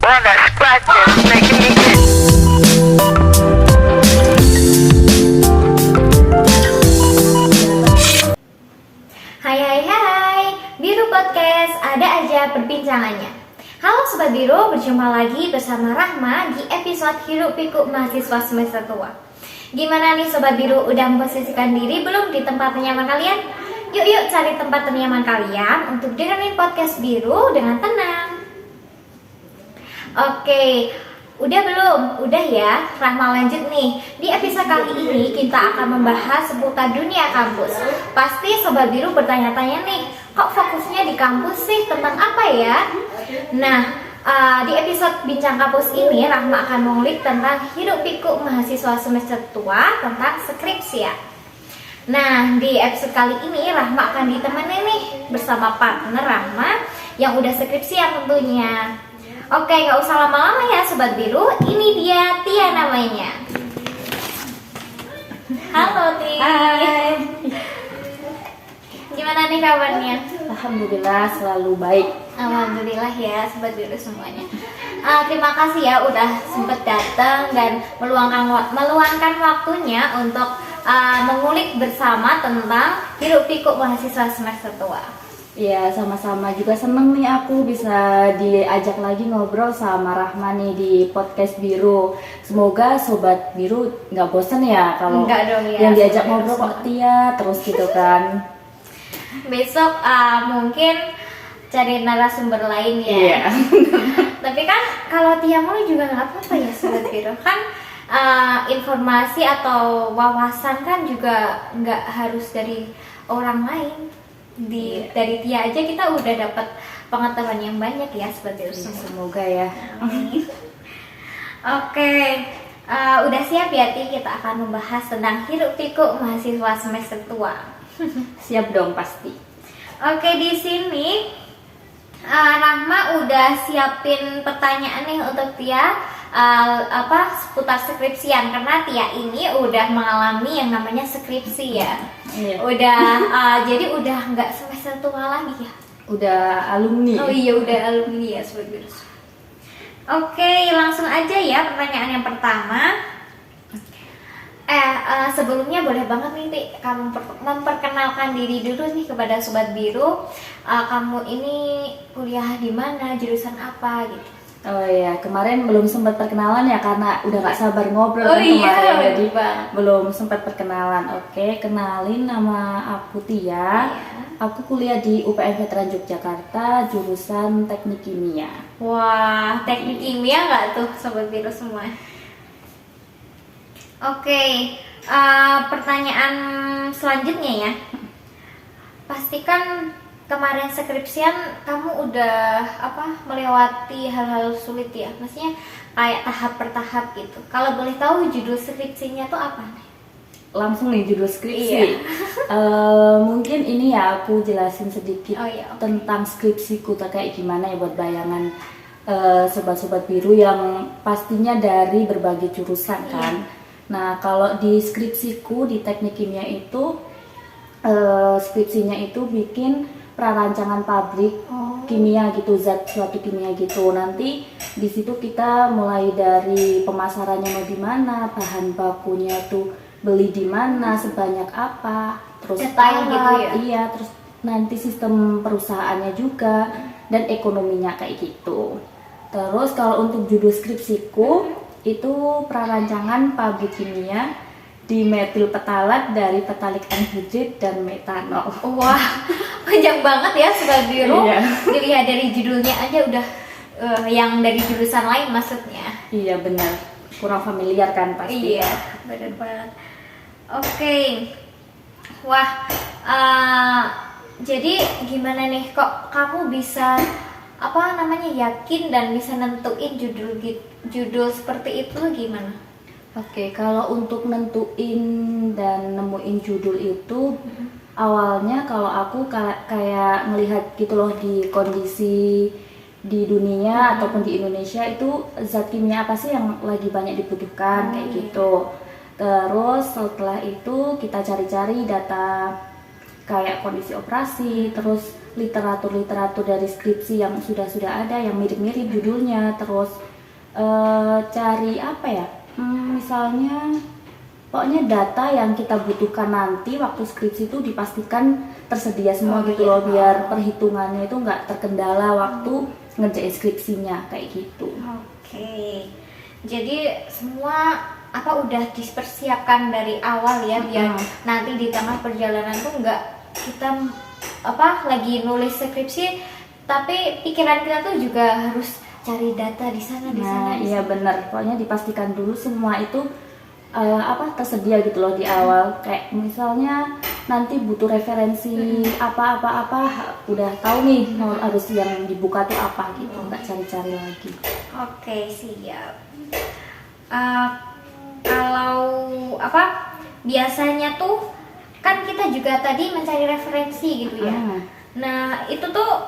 one that's practice making me get. Hai, Biru Podcast, ada aja perbincangannya. Halo Sobat Biru, berjumpa lagi bersama Rahma di episode Hiruk Pikuk Mahasiswa Semester Tua. Gimana nih Sobat Biru, udah memposisikan diri belum di tempat ternyaman kalian? Yuk cari tempat ternyaman kalian untuk dengerin podcast Biru dengan tenang. Oke, udah belum? Udah ya, Rahma lanjut nih. Di episode kali ini kita akan membahas seputar dunia kampus. Pasti Sobat Biru bertanya-tanya nih, kok fokusnya di kampus sih? Tentang apa ya? Nah, di episode Bincang Kampus ini Rahma akan mengulik tentang hiruk pikuk mahasiswa semester tua tentang skripsi ya. Nah, di episode kali ini Rahma akan ditemani nih bersama partner Rahma yang udah skripsian tentunya. Oke, nggak usah lama-lama ya Sobat Biru, ini dia Tia namanya. Halo Tia. Hai. Gimana nih kabarnya? Alhamdulillah selalu baik. Alhamdulillah ya Sobat Biru semuanya. Terima kasih ya udah sempet datang dan meluangkan waktunya untuk mengulik bersama tentang hiruk pikuk mahasiswa semester tua. Ya, sama-sama juga seneng nih aku bisa diajak lagi ngobrol sama Rahma nih di podcast Biru. Semoga Sobat Biru nggak bosen ya kalau yang diajak ngobrol kok Tia terus gitu kan. Besok mungkin cari narasumber lain ya. Iya. Tapi kan kalau Tia mau juga nggak apa-apa ya Sobat Biru. Kan informasi atau wawasan kan juga nggak harus dari orang lain. Dari Tia aja kita udah dapat pengetahuan yang banyak ya Sobat Biru semua. Semoga ya. Oke, udah siap ya Ti, kita akan membahas tentang hiruk pikuk mahasiswa semester tua. Siap dong pasti. Oke, di sini Rahma udah siapin pertanyaan nih untuk Tia seputar skripsian, karena Tia ini udah mengalami yang namanya skripsi ya. Iya. Jadi udah nggak semester tua lagi ya. Udah alumni. Oh iya, udah alumni ya Sobat Biru. Oke, langsung aja ya pertanyaan yang pertama. Sebelumnya boleh banget nih Ti, kamu memperkenalkan diri dulu nih kepada Sobat Biru. Kamu ini kuliah di mana, jurusan apa gitu. Oh iya, kemarin belum sempat perkenalan ya karena udah gak sabar ngobrol kan Iya, kemarin, jadi Bang. belum sempat perkenalan. Oke, kenalin nama aku Tia. Iya. Aku kuliah di UPN Veteran Yogyakarta, jurusan Teknik Kimia. Wah, teknik kimia nggak tuh Sobat Biru semua? Oke, pertanyaan selanjutnya ya. Pastikan kemarin skripsian kamu udah melewati hal-hal sulit ya, maksudnya kayak tahap per tahap gitu. Kalau boleh tahu judul skripsinya tuh apa? Langsung nih judul skripsi. Iya. Mungkin ini ya aku jelasin sedikit Oh iya, oke. tentang skripsiku kayak gimana ya buat bayangan sobat-sobat biru yang pastinya dari berbagai jurusan kan. Nah, kalau di skripsiku di teknik kimia itu skripsinya itu bikin prarancangan pabrik kimia gitu, zat suatu kimia gitu. Nanti di situ kita mulai dari pemasarannya mau di mana, bahan bakunya tuh beli di mana, sebanyak apa, terus detail gitu ya. Iya, terus nanti sistem perusahaannya juga dan ekonominya kayak gitu. Terus kalau untuk judul skripsiku itu prarancangan pabrik kimia dimetil petalat dari petalik anhidrit dan metanol. Wah, panjang banget ya Sobat Biru. Iya. Dilihat dari judulnya aja udah yang dari jurusan lain maksudnya. Iya benar, kurang familiar kan pasti. Iya, benar banget. Oke, wah, jadi gimana nih kok kamu bisa yakin dan bisa nentuin judul seperti itu gimana? Oke, kalau untuk nentuin dan nemuin judul itu awalnya kalau aku kayak melihat gitu loh di kondisi di dunia ataupun di Indonesia itu zat kimia apa sih yang lagi banyak dibutuhkan kayak gitu. Terus setelah itu kita cari-cari data kayak kondisi operasi, terus literatur dari skripsi yang sudah ada yang mirip-mirip judulnya, terus cari apa ya, misalnya pokoknya data yang kita butuhkan nanti waktu skripsi itu dipastikan tersedia semua gitu loh, biar perhitungannya itu nggak terkendala waktu ngerjain skripsinya kayak gitu. Oke. Jadi semua udah dipersiapkan dari awal ya, biar nanti di tengah perjalanan tuh nggak kita lagi nulis skripsi tapi pikiran kita tuh juga harus cari data di sana di sana. Iya benar, pokoknya dipastikan dulu semua itu tersedia gitu loh di awal. Kayak misalnya nanti butuh referensi apa udah tahu nih harus yang dibuka tuh apa gitu, nggak cari-cari lagi. Oke, siap. Kalau biasanya tuh kan kita juga tadi mencari referensi gitu ya. Nah itu tuh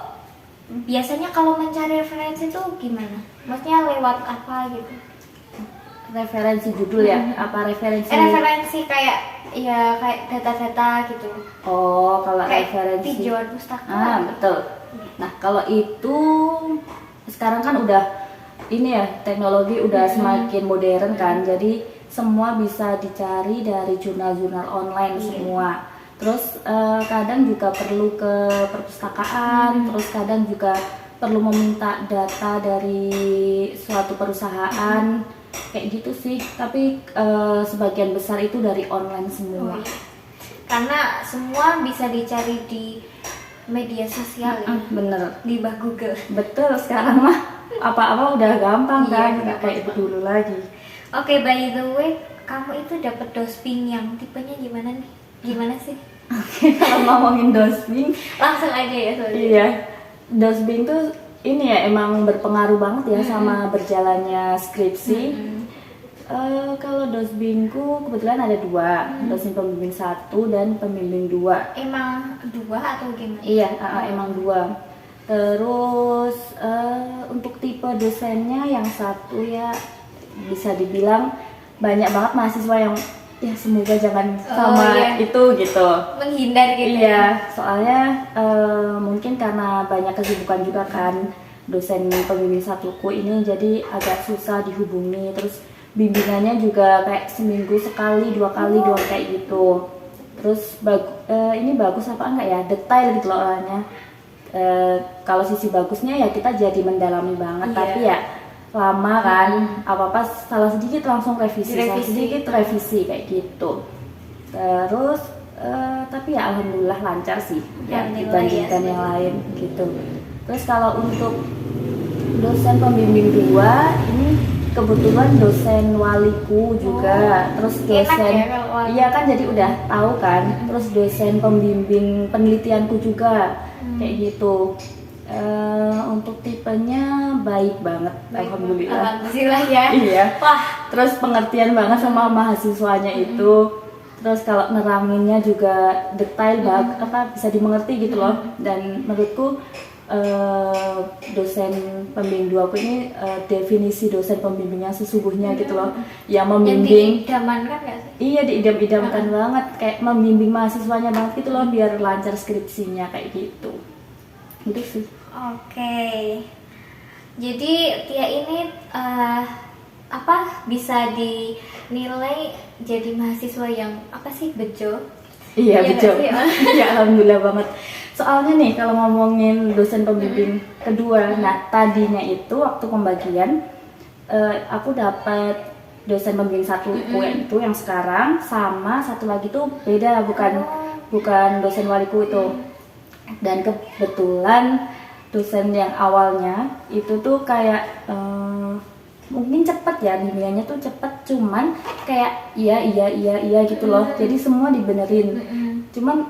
biasanya kalau mencari referensi tuh gimana? Maksudnya lewat apa gitu? Referensi judul ya? Apa referensi? Referensi kayak data-data gitu. Oh, kalau kayak referensi tinjauan pustaka. Betul. Nah, kalau itu sekarang kan udah ini ya, teknologi udah semakin modern kan. Jadi semua bisa dicari dari jurnal-jurnal online semua. Terus kadang juga perlu ke perpustakaan, terus kadang juga perlu meminta data dari suatu perusahaan, kayak gitu sih. Tapi sebagian besar itu dari online semua. Karena semua bisa dicari di media sosial ya. Bener. Di bawah Google. Betul, sekarang mah apa-apa udah gampang kan, nggak kayak dulu lagi. Oke, by the way, kamu itu dapat dosbing yang tipenya gimana nih? Gimana sih? Oke, kalau ngomongin dosbing, langsung aja ya soalnya. Iya, dosbing tuh ini ya emang berpengaruh banget ya sama berjalannya skripsi. Kalau dosbingku kebetulan ada dua, dosen pembimbing 1 dan pembimbing 2. Emang 2 atau gimana? Iya, emang 2. Terus untuk tipe dosennya yang 1 ya bisa dibilang banyak banget mahasiswa yang ya semoga jangan sama itu gitu, menghindar gitu. Iya, soalnya mungkin karena banyak kesibukan juga kan dosen pembimbing 1ku ini, jadi agak susah dihubungi. Terus bimbingannya juga kayak seminggu sekali, 2 kali doang kayak gitu. Terus ini bagus apa enggak ya, detail gitu loh orangnya. Kalau sisi bagusnya ya kita jadi mendalami banget, tapi ya lama kan, apa-apa salah sedikit langsung revisi, salah sedikit revisi kayak gitu. Terus tapi ya alhamdulillah lancar sih ya dibandingkan yang lain gitu. Terus kalau untuk dosen pembimbing 2 ini kebetulan dosen waliku juga, terus dosen iya kan jadi udah tahu kan, terus dosen pembimbing penelitianku juga kayak gitu. Untuk tipenya baik banget, alhamdulillah. Alhamdulillah ya. Iya. Wah, terus pengertian banget sama mahasiswanya itu. Terus kalau neraminnya juga detail banget, bisa dimengerti gitu loh. Dan menurutku dosen pembimbing 2 aku ini definisi dosen pembimbing yang sesungguhnya gitu loh, yang membimbing. Yang diidamkan nggak sih? Iya, diidam-idamkan banget, kayak membimbing mahasiswanya banget gitu loh, biar lancar skripsinya kayak gitu. Gitu sih. Oke. Jadi Tia ini bisa dinilai jadi mahasiswa yang bejo? Iya bejo. Ya alhamdulillah banget. Soalnya nih kalau ngomongin dosen pembimbing kedua, nah tadinya itu waktu pembagian aku dapat dosen pembimbing 1ku itu yang sekarang, sama satu lagi tuh beda, bukan dosen waliku itu. Dan kebetulan dosen yang awalnya itu tuh kayak mungkin cepet ya, bimbingannya tuh cepet, cuman kayak iya gitu loh. Jadi semua dibenerin, cuman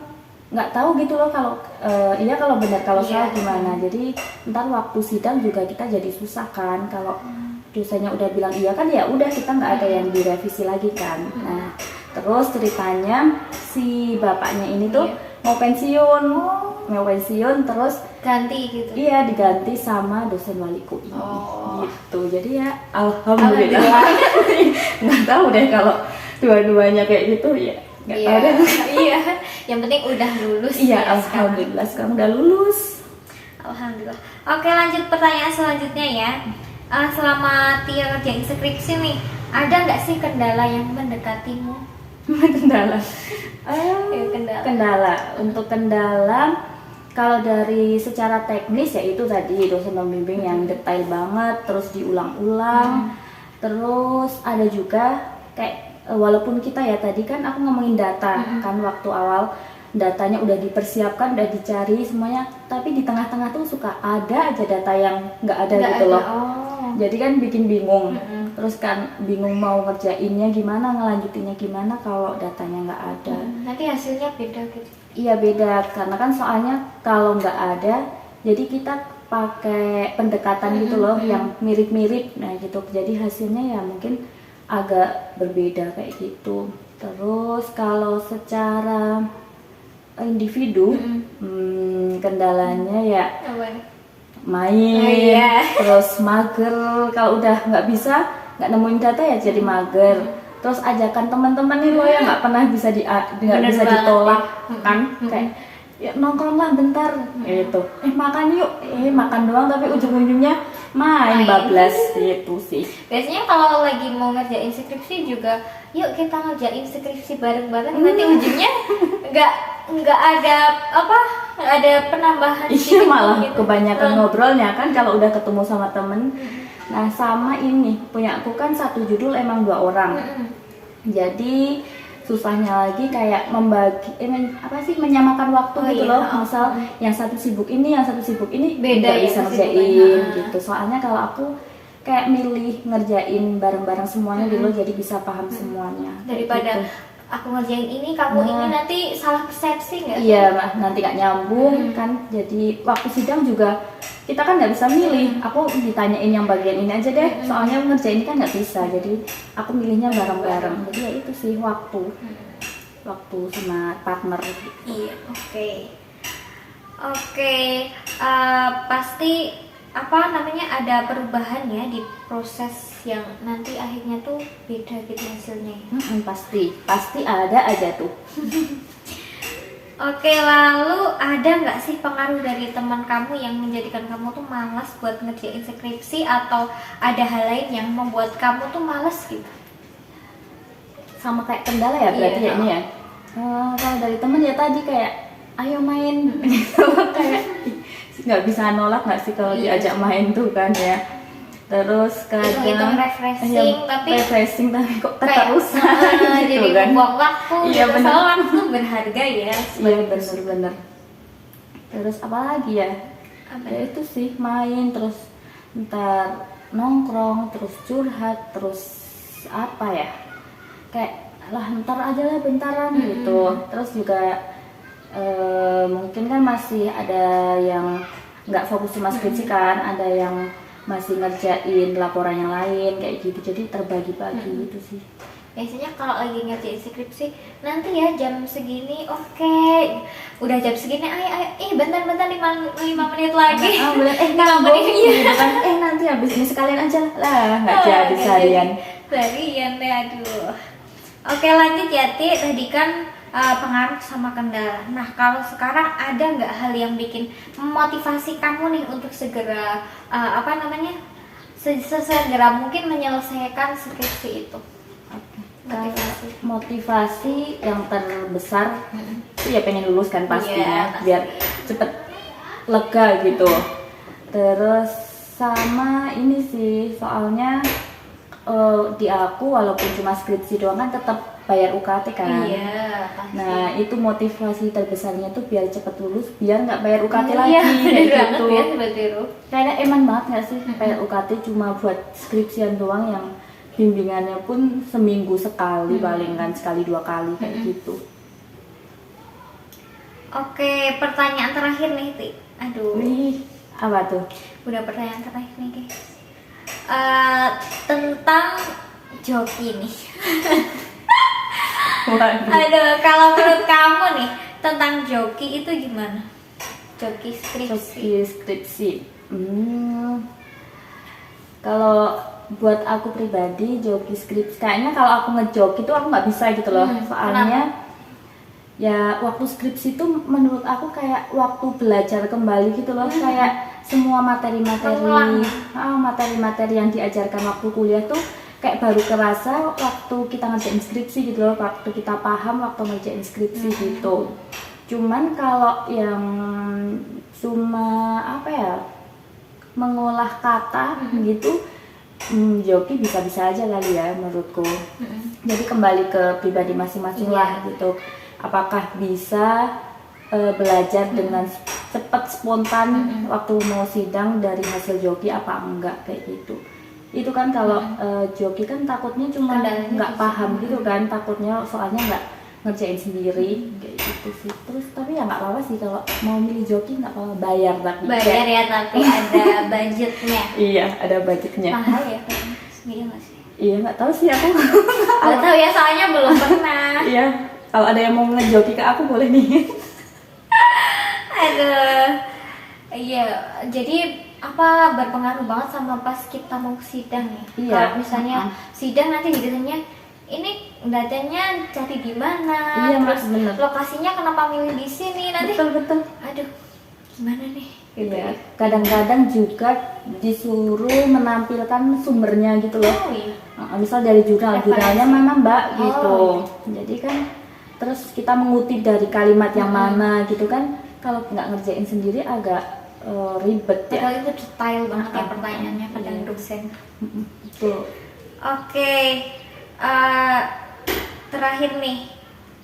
nggak tahu gitu loh kalau iya kalau benar, kalau salah gimana. Jadi ntar waktu sidang juga kita jadi susah kan, kalau dosennya udah bilang iya kan ya udah, kita nggak ada yang direvisi lagi kan. Nah terus ceritanya si bapaknya ini tuh mau pensiun, terus ganti gitu. Iya, diganti sama dosen waliku ini. Gitu. Jadi ya alhamdulillah. Nggak tahu deh kalau dua-duanya kayak gitu ya. nggak Iya, tahu deh. iya. Yang penting udah lulus. Iya, ya sekarang. alhamdulillah sekarang udah lulus. Alhamdulillah. Oke, lanjut pertanyaan selanjutnya ya. Selama Tia ngerjain skripsi nih, ada nggak sih kendala yang mendekatimu? Kendala. Ya, kendala. Kendala. Untuk kendala, kalau dari secara teknis ya itu tadi dosen pembimbing yang detail banget, terus diulang-ulang. Terus ada juga kayak walaupun kita ya tadi kan aku ngomongin data kan waktu awal datanya udah dipersiapkan, udah dicari semuanya, tapi di tengah-tengah tuh suka ada aja data yang nggak ada Nggak gitu ada. loh. Oh. Jadi kan bikin bingung. Terus kan bingung mau ngerjainnya gimana, ngelanjutinnya gimana kalau datanya nggak ada. Nanti hasilnya beda gitu. Iya beda, karena kan soalnya kalau nggak ada, jadi kita pakai pendekatan gitu loh yang mirip-mirip, nah gitu. Jadi hasilnya ya mungkin agak berbeda kayak gitu. Terus kalau secara individu, kendalanya ya Apa nih? main, Oh, iya. terus mager. Kalau udah nggak bisa, nggak nemuin data ya jadi mager. Terus ajakan teman-teman nih lo yang nggak pernah bisa nggak Bener bisa banget, ditolak ya. kan, kayak ya nongkrong lah bentar, gitu. Makan yuk, makan doang tapi ujung-ujungnya main bablas gitu sih. Biasanya kalau lagi mau ngerjain skripsi juga, yuk kita ngerjain skripsi bareng-bareng. Nanti ujungnya nggak ada apa, nggak ada penambahan. Iya sedikit malah gitu. kebanyakan ngobrolnya kan kalau udah ketemu sama temen. Nah sama ini punya aku kan satu judul emang 2 orang. Jadi susahnya lagi kayak membagi menyamakan waktu Oh, gitu iya. loh. Misal yang satu sibuk ini, yang satu sibuk ini Beda nggak ya bisa kesibukannya. ngerjain gitu. Soalnya kalau aku kayak milih ngerjain bareng-bareng semuanya gitu loh, jadi bisa paham semuanya. Kayak Daripada gitu. aku ngerjain ini, kamu ini, Nah. nanti salah persepsi nggak? Iya, Mbak, nanti nggak nyambung kan. Jadi waktu sidang juga kita kan nggak bisa milih. Aku ditanyain yang bagian ini aja deh. Soalnya ngerjain ini kan nggak bisa. Jadi aku milihnya bareng-bareng. Jadi ya itu sih waktu sama partner. Iya, oke. Pasti ada perubahan ya di proses yang nanti akhirnya tuh beda gitu hasilnya ya. Pasti ada aja tuh. Oke, lalu ada nggak sih pengaruh dari teman kamu yang menjadikan kamu tuh malas buat ngerjain skripsi, atau ada hal lain yang membuat kamu tuh malas gitu? Sama kayak kendala ya berarti Iya. ya ini ya. Kalau dari temen ya tadi kayak ayo main gitu, kayak nggak bisa nolak nggak sih kalau Iya. diajak main tuh kan ya. Terus Hitung-hitung kadang refreshing, tapi refreshing tapi kok kayak keterusan jadi gitu kan. buang waktu. Iya, gitu. bener. Soalnya waktu berharga ya. Iya bener. Terus apa lagi ya? Apa? Ya itu sih main, terus ntar nongkrong, terus curhat, terus apa ya? Kayak lah ntar aja lah bentaran gitu. Terus juga mungkin kan masih ada yang nggak fokus cuma skripsi kan, ada yang masih ngerjain laporan yang lain kayak gitu, jadi terbagi-bagi gitu sih. Biasanya kalau lagi ngerjain skripsi, nanti ya jam segini, oke. Udah jam segini, ayo, bentar 5 menit lagi. Bener, 5 nyambung menit, iya. gitu kan, nanti habis ini sekalian aja lah, nggak Oh, jadi nggak seharian. Seharian deh, aduh. Oke, lanjut ya, Ti. Tadi kan pengaruh sama kendala. Nah, kalau sekarang ada nggak hal yang bikin memotivasi kamu nih untuk segera sesegera mungkin menyelesaikan skripsi itu? Motivasi yang terbesar itu ya pengen lulus kan pastinya, Iya, pasti. biar cepet lega gitu. Terus sama ini sih, soalnya di aku walaupun cuma skripsi doang kan tetap bayar UKT kan. Iya, pasti. Nah itu motivasi terbesarnya tuh biar cepet lulus, biar nggak bayar UKT Iya, lagi bener kayak banget gitu. ya, Sobat Biru. Kayaknya eman banget nggak sih bayar UKT cuma buat skripsian doang, yang bimbingannya pun seminggu sekali paling kan, sekali 2 kali kayak gitu. Oke, pertanyaan terakhir nih, Ti. Aduh. Wih, apa tuh? Udah pertanyaan terakhir nih, guys. Tentang joki nih. Waduh. Aduh, kalau menurut kamu nih tentang joki itu gimana? Joki skripsi. Skripsi. Kalau buat aku pribadi joki skripsi, kayaknya kalau aku ngejoki itu aku nggak bisa gitu loh. Soalnya ya waktu skripsi itu menurut aku kayak waktu belajar kembali gitu loh, kayak semua materi-materi yang diajarkan waktu kuliah tuh kayak baru kerasa waktu kita ngerjain skripsi gitu loh, waktu kita paham waktu ngerjain skripsi gitu. Cuman kalau yang cuma apa ya, mengolah kata gitu, Joki bisa-bisa aja kali ya menurutku. Jadi kembali ke pribadi masing-masing lah gitu. Apakah bisa belajar dengan cepat spontan waktu mau sidang dari hasil Joki apa enggak kayak gitu. Itu kan kalau Joki kan takutnya cuma nggak paham gitu kan, takutnya soalnya nggak ngerjain sendiri kayak gitu sih. Terus tapi ya nggak apa-apa sih kalau mau milih Joki, nggak apa-apa, bayar ya, tapi ada budgetnya. Iya, ada budgetnya. Mahal ya kayaknya, iya nggak sih? Iya, nggak tahu sih aku. Nggak tahu ya, soalnya belum pernah. Iya, kalau ada yang mau ngejoki ke aku boleh nih. Aduh, iya, jadi apa berpengaruh banget sama pas kita mau sidang ya. Iya. Kalau misalnya sidang nanti ditanya, ini datanya cari di mana, Iya, terus bener. lokasinya kenapa milih di sini, nanti Betul. aduh gimana nih gitu Iya. ya. Kadang-kadang juga disuruh menampilkan sumbernya gitu loh. Oh iya. Misal dari jurnalnya mana Mbak gitu. Oh. Jadi kan terus kita mengutip dari kalimat yang mana gitu kan. Kalau nggak ngerjain sendiri agak ribet ya. Padahal itu detail banget ya pertanyaannya kadang Iya. dosen. Betul. Oke, terakhir nih,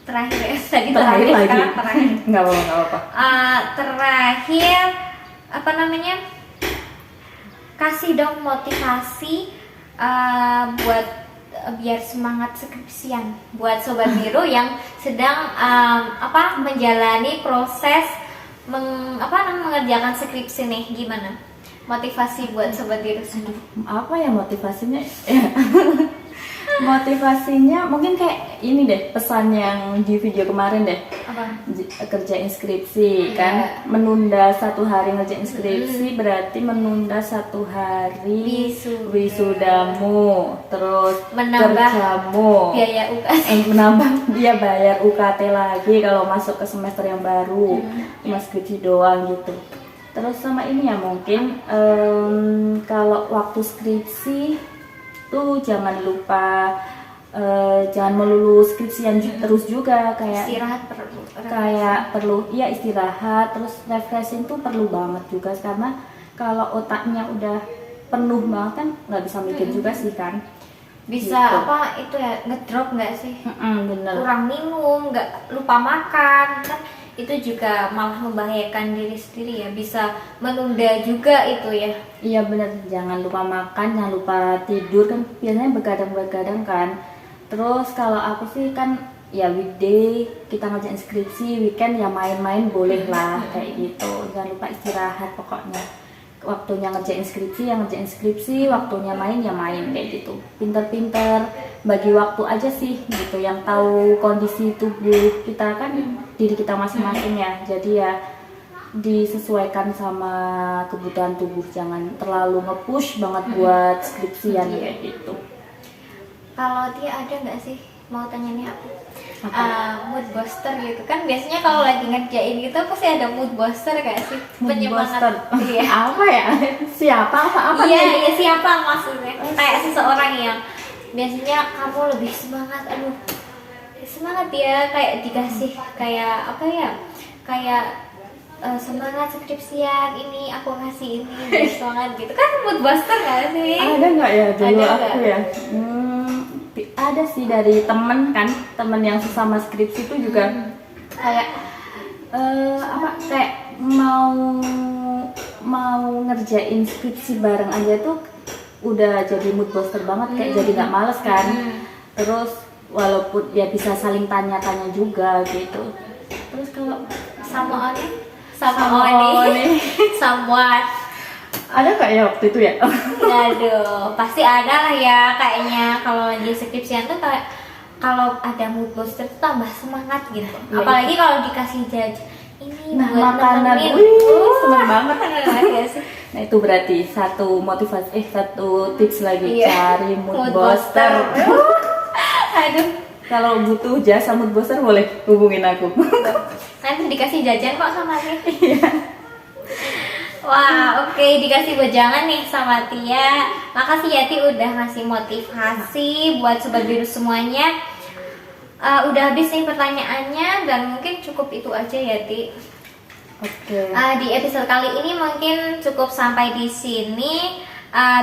terakhir ya, tadi Terakhir lagi. sekarang terakhir. Nggak apa-apa. Terakhir apa namanya? Kasih dong motivasi buat biar semangat skripsian buat sobat biru yang sedang menjalani proses mengerjakan skripsi nih. Gimana motivasi buat sobat biru sendiri? Apa ya motivasinya? Motivasinya mungkin kayak ini deh, pesan yang di video kemarin deh. Apa? Kerjain skripsi kan, menunda 1 hari ngerjain skripsi berarti menunda 1 hari wisudamu, terus Menambah kerjamu, biaya UKT. menambah dia bayar UKT lagi kalau masuk ke semester yang baru, cuma skripsi doang gitu. Terus sama ini ya mungkin kalau waktu skripsi tuh jangan lupa jangan melulu skripsian terus juga, kayak Istirahat perlu ya istirahat, terus refreshing tuh perlu banget juga, karena kalau otaknya udah penuh banget kan nggak bisa mikir juga sih kan. bisa Gitu. itu ya ngedrop nggak sih? Bener. Kurang minum, nggak lupa makan kan, itu juga malah membahayakan diri sendiri ya, bisa menunda juga itu ya. Iya bener, jangan lupa makan, jangan lupa tidur kan, biasanya begadang-begadang kan. Terus kalau aku sih kan ya weekday kita ngerjain skripsi, weekend ya main-main boleh lah kayak gitu. Jangan lupa istirahat pokoknya. Waktunya ngerjain skripsi ya ngerjain skripsi, waktunya main ya main kayak gitu. Pinter-pinter bagi waktu aja sih gitu, yang tahu kondisi tubuh kita kan diri kita masing-masing ya. Jadi ya disesuaikan sama kebutuhan tubuh, jangan terlalu nge-push banget buat skripsian kayak gitu. Kalau dia ada nggak sih, mau tanya nih aku, mood booster gitu kan, biasanya kalau lagi ngerjain gitu pasti ada mood booster gak sih? Penyemangat. Iya. Apa ya? Siapa apa Iya, iya, siapa maksudnya? Kayak seseorang yang biasanya kamu lebih semangat, aduh semangat ya, kayak dikasih kayak apa ya, kayak semangat skripsian ini, aku kasih ini biar semangat gitu kan, mood booster gak sih? Ada nggak ya dulu Ada aku nggak? ya? Ada sih dari temen kan, temen yang sesama skripsi itu juga kayak kayak mau ngerjain skripsi bareng aja tuh udah jadi mood booster banget, kayak jadi nggak males kan. Terus walaupun ya bisa saling tanya-tanya juga gitu. Terus kalau Sama Oni somewhat. ada nggak ya waktu itu ya? Aduh, pasti ada lah ya kayaknya. Kalau lagi skripsian tuh kayak kalau ada mood booster tuh tambah semangat gitu. Iya, Apalagi kalau dikasih judge ini Nah, buat makanan, nemenin. seneng banget. Iya sih. Nah itu berarti satu motivasi, satu tips lagi, Iya. cari mood booster. Aduh, Kalau butuh jasa mood booster boleh hubungin aku. Nanti dikasih jajan kok sama Tia. Wah, oke, dikasih wejangan nih sama Tia. Makasih ya Ti udah ngasih motivasi buat Sobat Biru semuanya. Udah habis nih pertanyaannya dan mungkin cukup itu aja ya Ti. Oke. Di episode kali ini mungkin cukup sampai di sini.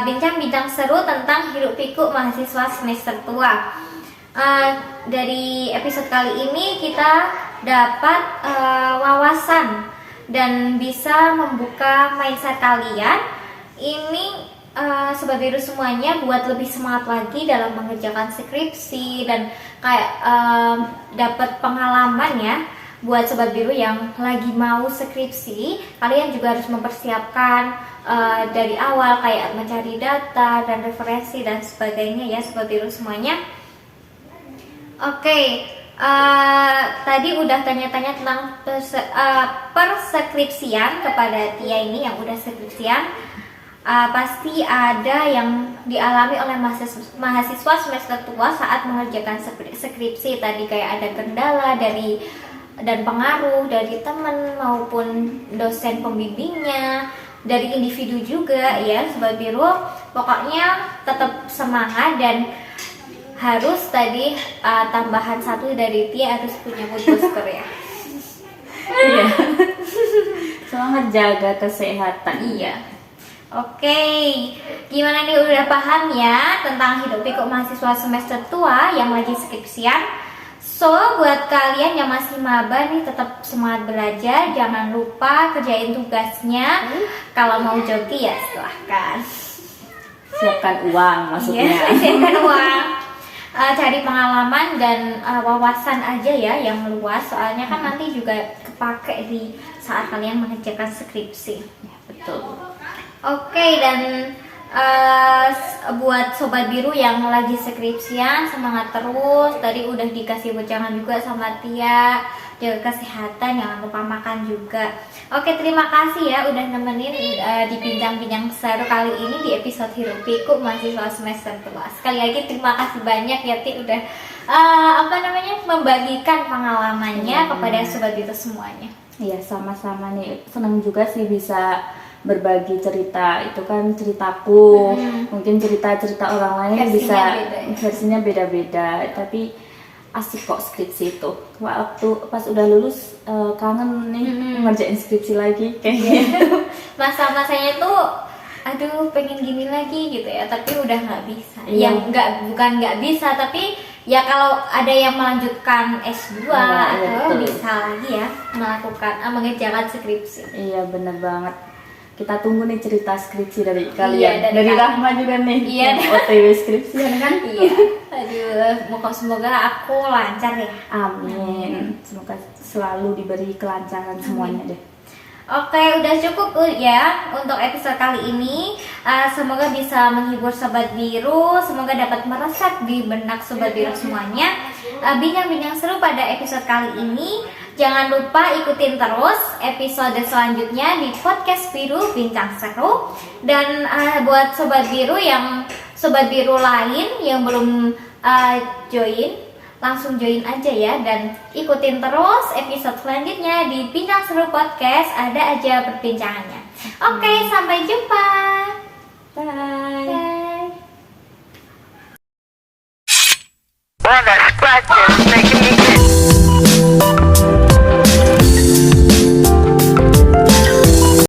Bincang-bincang seru tentang hiruk pikuk mahasiswa semester tua. Dari episode kali ini kita dapat wawasan dan bisa membuka mindset kalian. Ini Sobat Biru semuanya buat lebih semangat lagi dalam mengerjakan skripsi dan kayak dapat pengalaman ya. Buat Sobat Biru yang lagi mau skripsi, kalian juga harus mempersiapkan dari awal kayak mencari data dan referensi dan sebagainya ya Sobat Biru semuanya. Oke, tadi udah tanya-tanya tentang perskripsian kepada Tia ini yang udah skripsian. Pasti ada yang dialami oleh mahasiswa semester tua saat mengerjakan skripsi. Tadi kayak ada kendala dan pengaruh dari teman maupun dosen pembimbingnya, dari individu juga ya Sobat Biru. Pokoknya tetap semangat dan harus tadi tambahan satu dari Tia harus punya mood booster ya. Iya. Semangat jaga kesehatan. Iya. Oke, gimana nih udah paham ya tentang hidup pikuk mahasiswa semester tua yang lagi skripsian? So, buat kalian yang masih maba nih tetap semangat belajar, jangan lupa kerjain tugasnya. Kalau mau joki ya silahkan. Siapkan uang maksudnya. Iya, siapkan uang. Cari pengalaman dan wawasan aja ya yang luas, soalnya kan nanti juga kepake di saat kalian mengerjakan skripsi. Ya, betul. Oke, dan buat Sobat Biru yang lagi skripsian, semangat terus. Tadi udah dikasih wejangan juga sama Tia, jaga kesehatan, jangan lupa makan juga. Oke, terima kasih ya udah nemenin di bincang-bincang seru kali ini di episode Hiruk Pikuk mahasiswa semester tua. Sekali lagi terima kasih banyak ya Ti udah membagikan pengalamannya kepada Sobat Biru semuanya. Iya, sama-sama nih. Senang juga sih bisa berbagi cerita. Itu kan ceritaku. Mungkin cerita-cerita orang lain versinya beda-beda. Tapi asik kok skripsi itu. Waktu pas udah lulus kangen nih ngerjain skripsi lagi kayak gitu. Masa-masanya tuh aduh pengen gini lagi gitu ya, tapi udah nggak bisa. Iya. Bukan nggak bisa, tapi ya kalau ada yang melanjutkan S2 atau betul. bisa lagi ya mengerjakan skripsi. Iya, bener banget. Kita tunggu nih cerita skripsi dari kalian. Iya, dari Rahma juga nih. Iya. OTW skripsian kan? Iya. Aduh, semoga aku lancar ya. Amin. Semoga selalu diberi kelancaran semuanya deh. Oke, udah cukup ya untuk episode kali ini. Semoga bisa menghibur Sobat Biru, semoga dapat meresap di benak Sobat Biru semuanya. Bincang-bincang seru pada episode kali ini. Jangan lupa ikutin terus episode selanjutnya di podcast Biru Bincang Seru. Dan buat Sobat Biru lain yang belum join, langsung join aja ya, dan ikutin terus episode selanjutnya di Bincang Seru Podcast, ada aja perbincangannya. Oke, sampai jumpa.